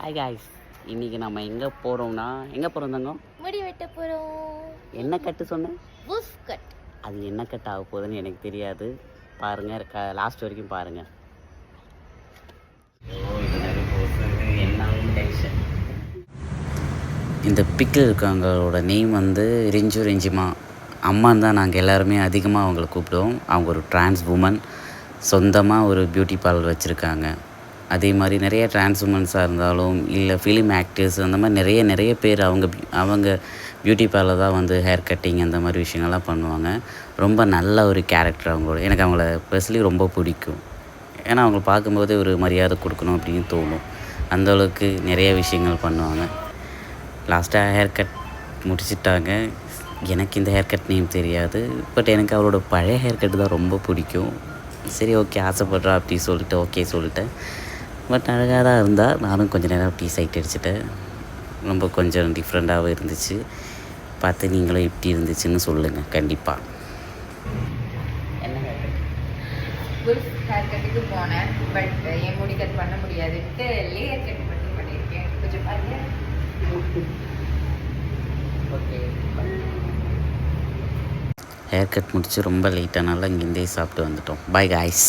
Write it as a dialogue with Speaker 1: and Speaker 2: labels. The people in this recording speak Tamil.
Speaker 1: ஹாய் காய்ஸ், இன்றைக்கி நம்ம எங்கே போகிறோம்னா தங்கம்?
Speaker 2: முடி வெட்ட போகிறோம்.
Speaker 1: என்ன கட்டு சொன்னேன்?
Speaker 2: Push cut.
Speaker 1: அது என்ன கட் ஆக போகுதுன்னு எனக்கு தெரியாது. பாருங்கள், லாஸ்ட் வரைக்கும் பாருங்கள். இந்த பிக்கில் இருக்கவங்களோட நேம் வந்து ரெஞ்சிமா. அம்மான்னு தான் நாங்கள் எல்லாருமே அதிகமாக அவங்கள கூப்பிடுவோம். அவங்க ஒரு டிரான்ஸ் உமன், சொந்தமாக ஒரு பியூட்டி பார்லர் வச்சுருக்காங்க. அதே மாதிரி நிறைய டிரான்ஸ் உமன்ஸாக இருந்தாலும் இல்லை ஃபிலிம் ஆக்டர்ஸ் அந்த மாதிரி நிறைய பேர் அவங்க பியூட்டி பார்லர் தான் வந்து ஹேர் கட்டிங் அந்த மாதிரி விஷயங்கள்லாம் பண்ணுவாங்க. ரொம்ப நல்ல ஒரு கேரக்டர் அவங்களோட. எனக்கு அவங்கள பர்சனலி ரொம்ப பிடிக்கும். ஏன்னா அவங்கள பார்க்கும்போதே ஒரு மரியாதை கொடுக்கணும் அப்படின்னு தோணும். அந்தளவுக்கு நிறைய விஷயங்கள் பண்ணுவாங்க. லாஸ்ட்டாக ஹேர் கட் முடிச்சிட்டாங்க. எனக்கு இந்த ஹேர் கட் நேம் தெரியாது. பட் எனக்கு அவரோட பழைய ஹேர் கட்டு தான் ரொம்ப பிடிக்கும். சரி, ஓகே, ஆசைப்படுறா அப்படி சொல்லிட்டு ஓகே சொல்லிட்டேன். பட் அழகாக தான் இருந்தால் நானும் கொஞ்சம் நேரம் அப்படி சைட் அடிச்சிட்டேன். ரொம்ப கொஞ்சம் டிஃப்ரெண்ட்டாகவும் இருந்துச்சு. பார்த்து நீங்களும் எப்படி இருந்துச்சுன்னு சொல்லுங்கள் கண்டிப்பாக.
Speaker 2: ஹேர் கட்டுக்கு போனேன். பட் என் முடி கட் பண்ண முடியாதுன்ட்டு லேயர் கட் மட்டும் பண்ணியிருக்கேன். கொஞ்சம் பாருங்க.
Speaker 1: ஓகே, ஹேர் கட் முடிச்சு ரொம்ப லேட்டானால இங்கேருந்தே சாப்பிட்டு வந்துட்டோம். Bye guys.